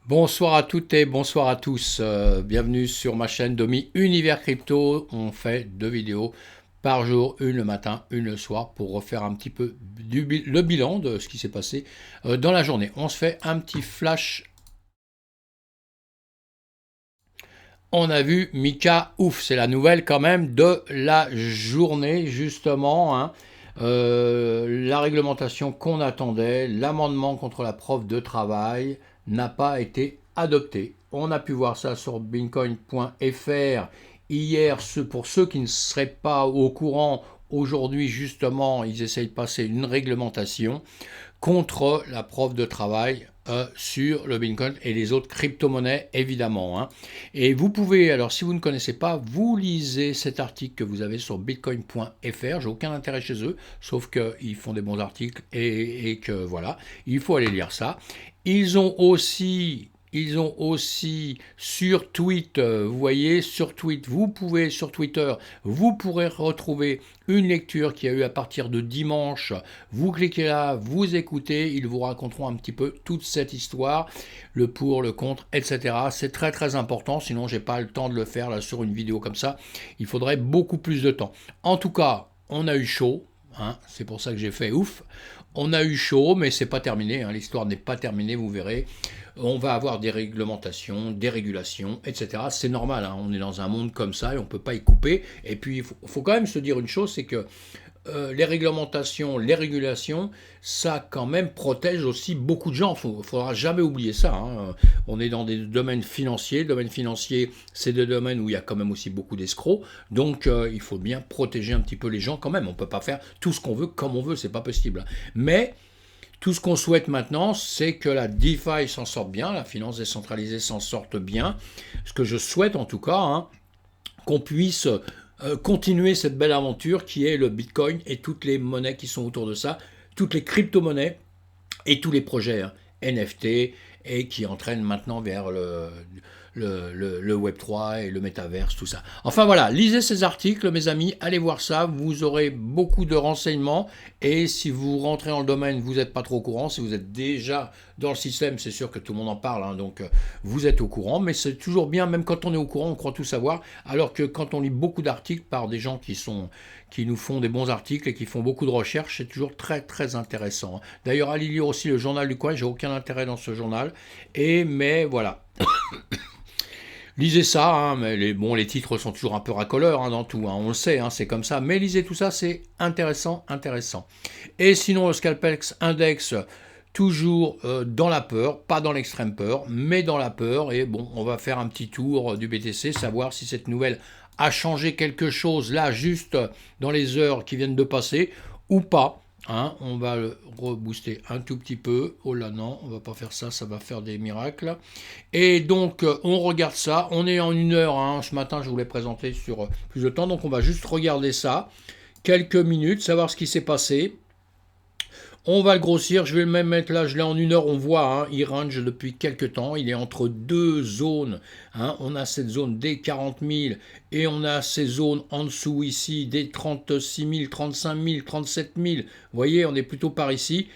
Bonsoir à toutes et bonsoir à tous. Bienvenue sur ma chaîne Domi Univers Crypto. On fait 2 vidéos par jour, une le matin, une le soir, pour refaire un petit peu le bilan de ce qui s'est passé dans la journée. On se fait un petit flash. On a vu Mika, ouf, c'est la nouvelle quand même de la journée, justement, hein. La réglementation qu'on attendait, l'amendement contre la prof de travail n'a pas été adopté. On a pu voir ça sur bitcoin.fr hier. Pour ceux qui ne seraient pas au courant, aujourd'hui justement, ils essayent de passer une réglementation contre la prof de travail sur le Bitcoin et les autres crypto-monnaies, évidemment, hein. Et vous pouvez, alors si vous ne connaissez pas, vous lisez cet article que vous avez sur bitcoin.fr. J'ai aucun intérêt chez eux, sauf qu'ils font des bons articles et que voilà, il faut aller lire ça. Ils ont aussi sur Twitter, vous voyez, sur Twitter, vous pourrez retrouver une lecture qu'il y a eu à partir de dimanche. Vous cliquez là, vous écoutez, ils vous raconteront un petit peu toute cette histoire, le pour, le contre, etc. C'est très très important, sinon j'ai pas le temps de le faire là sur une vidéo comme ça. Il faudrait beaucoup plus de temps. En tout cas, on a eu chaud, hein, c'est pour ça que j'ai fait ouf. On a eu chaud, mais c'est pas terminé, hein, l'histoire n'est pas terminée, vous verrez. On va avoir des réglementations, des régulations, etc. C'est normal, hein, on est dans un monde comme ça et on ne peut pas y couper. Et puis, il faut quand même se dire une chose, c'est que les réglementations, les régulations, ça quand même protège aussi beaucoup de gens. Il ne faudra jamais oublier ça, hein. On est dans des domaines financiers. Le domaine financier, c'est des domaines où il y a quand même aussi beaucoup d'escrocs. Donc il faut bien protéger un petit peu les gens quand même. On ne peut pas faire tout ce qu'on veut comme on veut, c'est pas possible. Mais tout ce qu'on souhaite maintenant, c'est que la DeFi s'en sorte bien, la finance décentralisée s'en sorte bien. Ce que je souhaite en tout cas, hein, qu'on puisse continuer cette belle aventure qui est le Bitcoin et toutes les monnaies qui sont autour de ça, toutes les crypto-monnaies et tous les projets, hein, NFT, et qui entraînent maintenant vers le Web3 et le métaverse, tout ça. Enfin voilà, lisez ces articles, mes amis, allez voir ça, vous aurez beaucoup de renseignements, et si vous rentrez dans le domaine, vous n'êtes pas trop au courant. Si vous êtes déjà dans le système, c'est sûr que tout le monde en parle, hein, donc vous êtes au courant, mais c'est toujours bien, même quand on est au courant, on croit tout savoir, alors que quand on lit beaucoup d'articles par des gens qui nous font des bons articles et qui font beaucoup de recherches, c'est toujours très très intéressant. D'ailleurs, allez lire aussi le journal du coin, j'ai aucun intérêt dans ce journal, mais voilà. Lisez ça, hein, mais les titres sont toujours un peu racoleurs, hein, dans tout, hein, on le sait, hein, c'est comme ça, mais lisez tout ça, c'est intéressant, intéressant. Et sinon, le Scalpex Index, toujours dans la peur, pas dans l'extrême peur, mais dans la peur, et bon, on va faire un petit tour du BTC, savoir si cette nouvelle a changé quelque chose, là, juste dans les heures qui viennent de passer, ou pas. Hein, on va le rebooster un tout petit peu. Oh là non, on va pas faire ça, ça va faire des miracles. Et donc on regarde ça, on est en 1 heure, hein. Ce matin je voulais présenter sur plus de temps, donc on va juste regarder ça, quelques minutes, savoir ce qui s'est passé. On va le grossir, je vais le même mettre là, je l'ai en 1 heure, on voit, hein, il range depuis quelques temps, il est entre deux zones, hein. On a cette zone des 40 000 et on a ces zones en dessous ici des 36 000, 35 000, 37 000, vous voyez, on est plutôt par ici.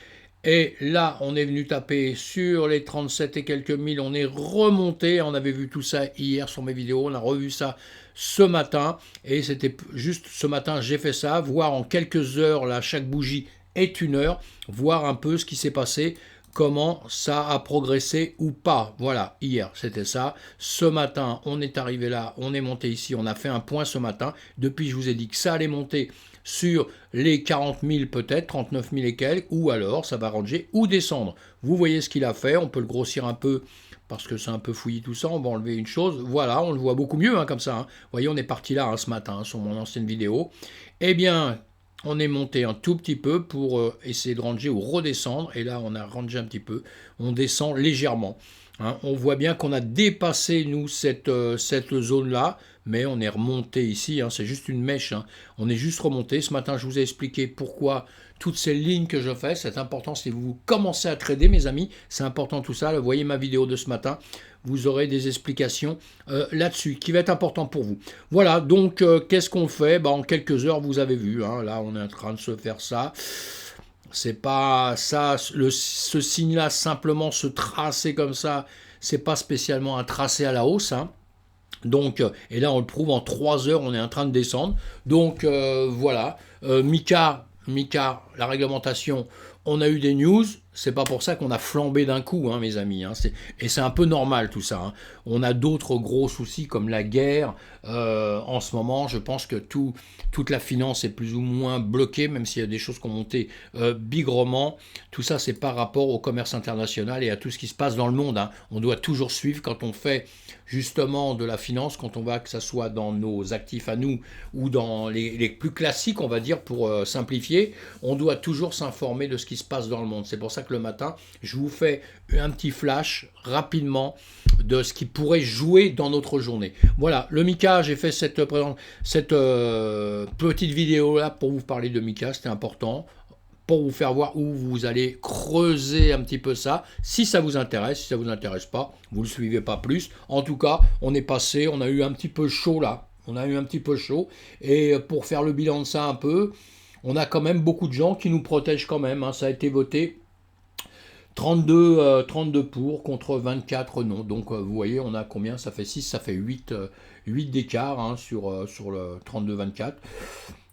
Et là, on est venu taper sur les 37 et quelques mille, on est remonté, on avait vu tout ça hier sur mes vidéos, on a revu ça ce matin, et c'était juste ce matin, j'ai fait ça, voir en quelques heures, là, chaque bougie est 1 heure, voir un peu ce qui s'est passé, comment ça a progressé ou pas. Voilà, hier c'était ça. Ce matin, on est arrivé là, on est monté ici, on a fait un point ce matin. Depuis, je vous ai dit que ça allait monter sur les 40 000 peut-être, 39 000 et quelques, ou alors ça va ranger ou descendre. Vous voyez ce qu'il a fait, on peut le grossir un peu parce que c'est un peu fouillis tout ça, on va enlever une chose, voilà, on le voit beaucoup mieux, hein, comme ça, hein. Vous voyez, on est parti là, hein, ce matin, hein, sur mon ancienne vidéo. Eh bien, on est monté un tout petit peu pour essayer de ranger ou redescendre, et là on a rangé un petit peu, on descend légèrement, hein. On voit bien qu'on a dépassé nous cette zone là, mais on est remonté ici, hein, c'est juste une mèche, hein. On est juste remonté. Ce matin je vous ai expliqué pourquoi toutes ces lignes que je fais, c'est important si vous commencez à trader, mes amis, c'est important tout ça. Vous voyez ma vidéo de ce matin, vous aurez des explications là-dessus, qui va être important pour vous. Voilà, donc qu'est-ce qu'on fait? En quelques heures, vous avez vu, hein, là on est en train de se faire ça. C'est pas ça, ce signe-là, simplement se tracer comme ça, c'est pas spécialement un tracé à la hausse, hein. Donc, et là on le prouve en 3 heures, on est en train de descendre. Donc voilà, Mika, la réglementation, on a eu des news, c'est pas pour ça qu'on a flambé d'un coup, hein, mes amis. Hein, et c'est un peu normal tout ça. Hein. On a d'autres gros soucis comme la guerre. En ce moment, je pense que toute la finance est plus ou moins bloquée, même s'il y a des choses qui ont monté bigrement. Tout ça, c'est par rapport au commerce international et à tout ce qui se passe dans le monde. Hein. On doit toujours suivre quand on fait justement de la finance, quand on va, que ce soit dans nos actifs à nous ou dans les plus classiques, on va dire, pour simplifier, on doit toujours s'informer de ce qui se passe dans le monde. C'est pour ça que le matin, je vous fais un petit flash rapidement de ce qui pourrait jouer dans notre journée. Voilà, le Mika, j'ai fait cette petite vidéo là pour vous parler de Mika, c'était important, pour vous faire voir où vous allez creuser un petit peu ça, si ça vous intéresse. Si ça vous intéresse pas, vous le suivez pas plus. En tout cas, on a eu un petit peu chaud là, et pour faire le bilan de ça un peu, on a quand même beaucoup de gens qui nous protègent quand même, hein. Ça a été voté 32 pour contre 24 non. Donc vous voyez, on a combien? Ça fait 6, ça fait 8 d'écart, hein, sur le 32-24.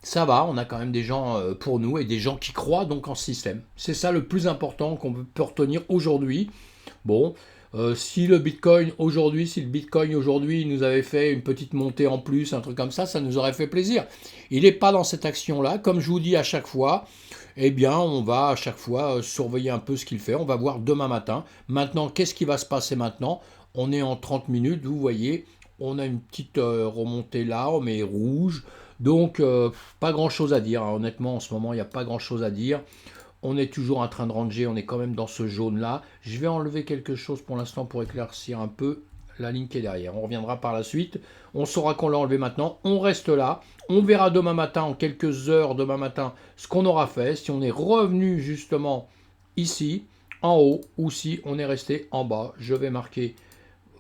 Ça va, on a quand même des gens pour nous et des gens qui croient donc en ce système. C'est ça le plus important qu'on peut retenir aujourd'hui. Bon, si le Bitcoin aujourd'hui nous avait fait une petite montée en plus, un truc comme ça nous aurait fait plaisir. Il n'est pas dans cette action-là. Comme je vous dis à chaque fois, eh bien, on va à chaque fois surveiller un peu ce qu'il fait. On va voir demain matin. Maintenant, qu'est-ce qui va se passer maintenant? On est en 30 minutes, vous voyez. On a une petite remontée là, on met rouge. Donc, pas grand-chose à dire. Hein. Honnêtement, en ce moment, il n'y a pas grand-chose à dire. On est toujours en train de ranger, on est quand même dans ce jaune-là. Je vais enlever quelque chose pour l'instant pour éclaircir un peu la ligne qui est derrière. On reviendra par la suite. On saura qu'on l'a enlevé maintenant. On reste là. On verra demain matin, en quelques heures demain matin, ce qu'on aura fait. Si on est revenu justement ici, en haut, ou si on est resté en bas. Je vais marquer,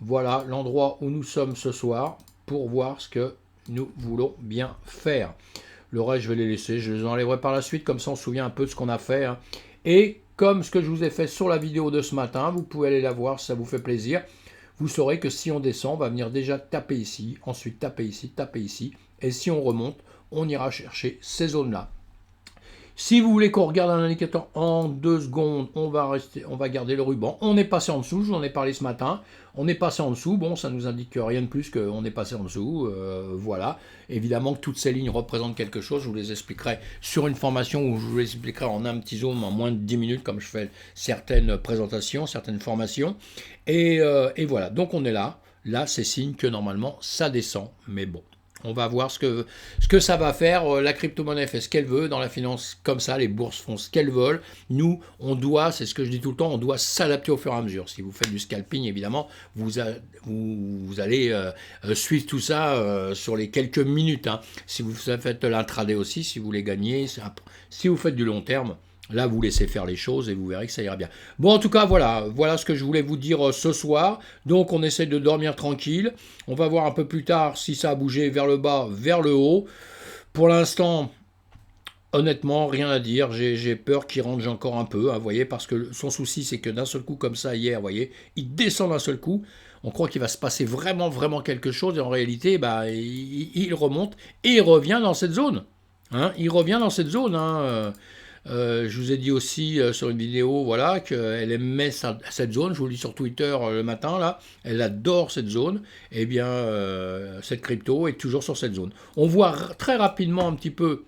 voilà, l'endroit où nous sommes ce soir pour voir ce que nous voulons bien faire. Le reste, je vais les laisser. Je les enlèverai par la suite, comme ça on se souvient un peu de ce qu'on a fait. Hein. Et comme ce que je vous ai fait sur la vidéo de ce matin, vous pouvez aller la voir si ça vous fait plaisir. Vous saurez que si on descend, on va venir déjà taper ici, ensuite taper ici. Et si on remonte, on ira chercher ces zones-là. Si vous voulez qu'on regarde un indicateur en 2 secondes, on va garder le ruban. On est passé en dessous, je vous en ai parlé ce matin. On est passé en dessous, bon, ça nous indique rien de plus qu'on est passé en dessous. Voilà. Évidemment que toutes ces lignes représentent quelque chose. Je vous les expliquerai sur une formation où je vous les expliquerai en un petit zoom en moins de 10 minutes, comme je fais certaines présentations, certaines formations. Et voilà. Donc on est là. Là, c'est signe que normalement, ça descend. Mais bon. On va voir ce que ça va faire. La crypto-monnaie fait ce qu'elle veut. Dans la finance, comme ça, les bourses font ce qu'elles veulent. Nous, on doit, c'est ce que je dis tout le temps, on doit s'adapter au fur et à mesure. Si vous faites du scalping, évidemment, vous allez suivre tout ça sur les quelques minutes. Hein. Si vous faites l'intraday aussi, si vous voulez gagner, si vous faites du long terme, là, vous laissez faire les choses et vous verrez que ça ira bien. Bon, en tout cas, voilà ce que je voulais vous dire ce soir. Donc, on essaie de dormir tranquille. On va voir un peu plus tard si ça a bougé vers le bas, vers le haut. Pour l'instant, honnêtement, rien à dire. J'ai peur qu'il range encore un peu, hein, vous voyez, parce que son souci, c'est que d'un seul coup, comme ça, hier, vous voyez, il descend d'un seul coup. On croit qu'il va se passer vraiment, vraiment quelque chose. Et en réalité, il remonte et il revient dans cette zone. Hein, il revient dans cette zone, je vous ai dit aussi sur une vidéo, voilà, qu'elle aimait cette zone. Je vous le dis sur Twitter le matin, là. Elle adore cette zone. Eh bien, cette crypto est toujours sur cette zone. On voit très rapidement un petit peu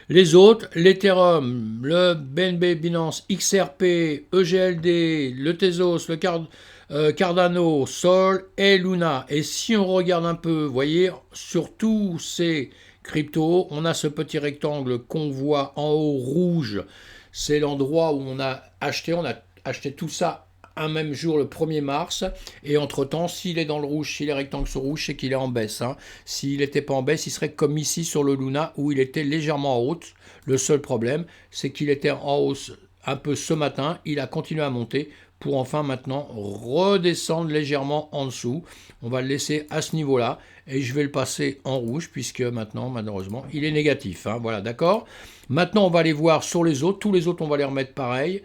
les autres. L'Ethereum, le BNB Binance, XRP, EGLD, le Tezos, le Cardano, Sol et Luna. Et si on regarde un peu, vous voyez, sur tous ces crypto, on a ce petit rectangle qu'on voit en haut rouge, c'est l'endroit où on a acheté tout ça un même jour le 1er mars, et entre temps, s'il est dans le rouge, si les rectangles sont rouges, c'est qu'il est en baisse. Hein. S'il n'était pas en baisse, il serait comme ici sur le Luna, où il était légèrement en hausse. Le seul problème, c'est qu'il était en hausse un peu ce matin, il a continué à monter pour enfin maintenant redescendre légèrement en dessous. On va le laisser à ce niveau-là et je vais le passer en rouge puisque maintenant, malheureusement, il est négatif. Hein. Voilà, d'accord. Maintenant, on va aller voir sur les autres. Tous les autres, on va les remettre pareil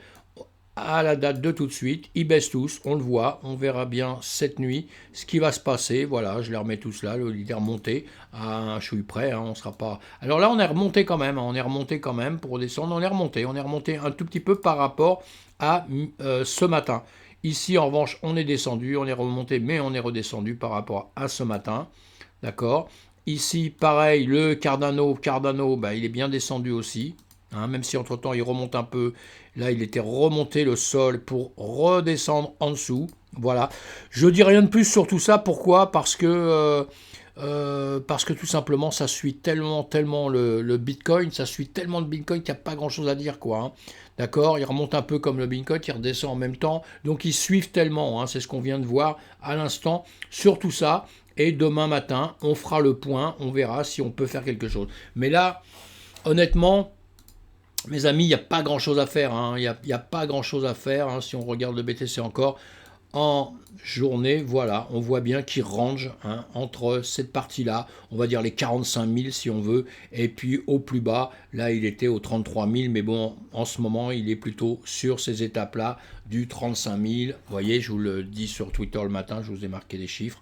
à la date de tout de suite. Ils baissent tous, on le voit. On verra bien cette nuit ce qui va se passer. Voilà, je les remets tous là. Le leader remonté à un chouille près. Hein, on sera pas. Alors là, on est remonté quand même. Hein, on est remonté quand même pour descendre. On est remonté. On est remonté un tout petit peu par rapport à ce matin. Ici, en revanche, on est descendu. On est remonté, mais on est redescendu par rapport à ce matin. D'accord. Ici, pareil, le Cardano, bah, il est bien descendu aussi. Hein, même si entre-temps, il remonte un peu. Là, il était remonté le sol pour redescendre en dessous. Voilà. Je dis rien de plus sur tout ça. Pourquoi? Parce que tout simplement, ça suit tellement le Bitcoin. Ça suit tellement le Bitcoin qu'il n'y a pas grand-chose à dire, quoi. Hein. D'accord? Il remonte un peu comme le Bitcoin, il redescend en même temps. Donc, ils suivent tellement. Hein, c'est ce qu'on vient de voir à l'instant sur tout ça. Et demain matin, on fera le point, on verra si on peut faire quelque chose. Mais là, honnêtement, mes amis, il n'y a pas grand-chose à faire. Hein. Il n'y a pas grand-chose à faire. Hein. Si on regarde le BTC encore en journée, voilà, on voit bien qu'il range hein, entre cette partie-là, on va dire les 45 000 si on veut, et puis au plus bas, là il était aux 33 000, mais bon, en ce moment il est plutôt sur ces étapes-là du 35 000. Vous voyez, je vous le dis sur Twitter le matin, je vous ai marqué des chiffres.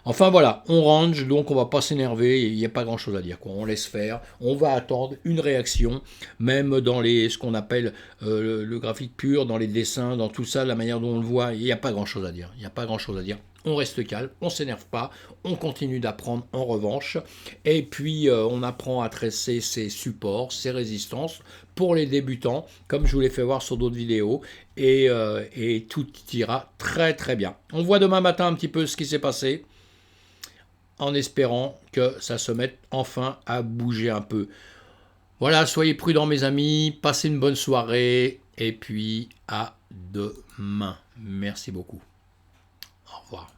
Enfin voilà, on range, donc on va pas s'énerver, il n'y a pas grand chose à dire. Quoi. On laisse faire, on va attendre une réaction, même dans ce qu'on appelle le graphique pur, dans les dessins, dans tout ça, la manière dont on le voit, il n'y a pas grand chose à dire. Il n'y a pas grand chose à dire. On reste calme, on s'énerve pas, on continue d'apprendre en revanche, et puis on apprend à tracer ses supports, ses résistances pour les débutants, comme je vous l'ai fait voir sur d'autres vidéos, et tout ira très très bien. On voit demain matin un petit peu ce qui s'est passé, en espérant que ça se mette enfin à bouger un peu. Voilà, soyez prudents mes amis, passez une bonne soirée, et puis à demain. Merci beaucoup. Au revoir.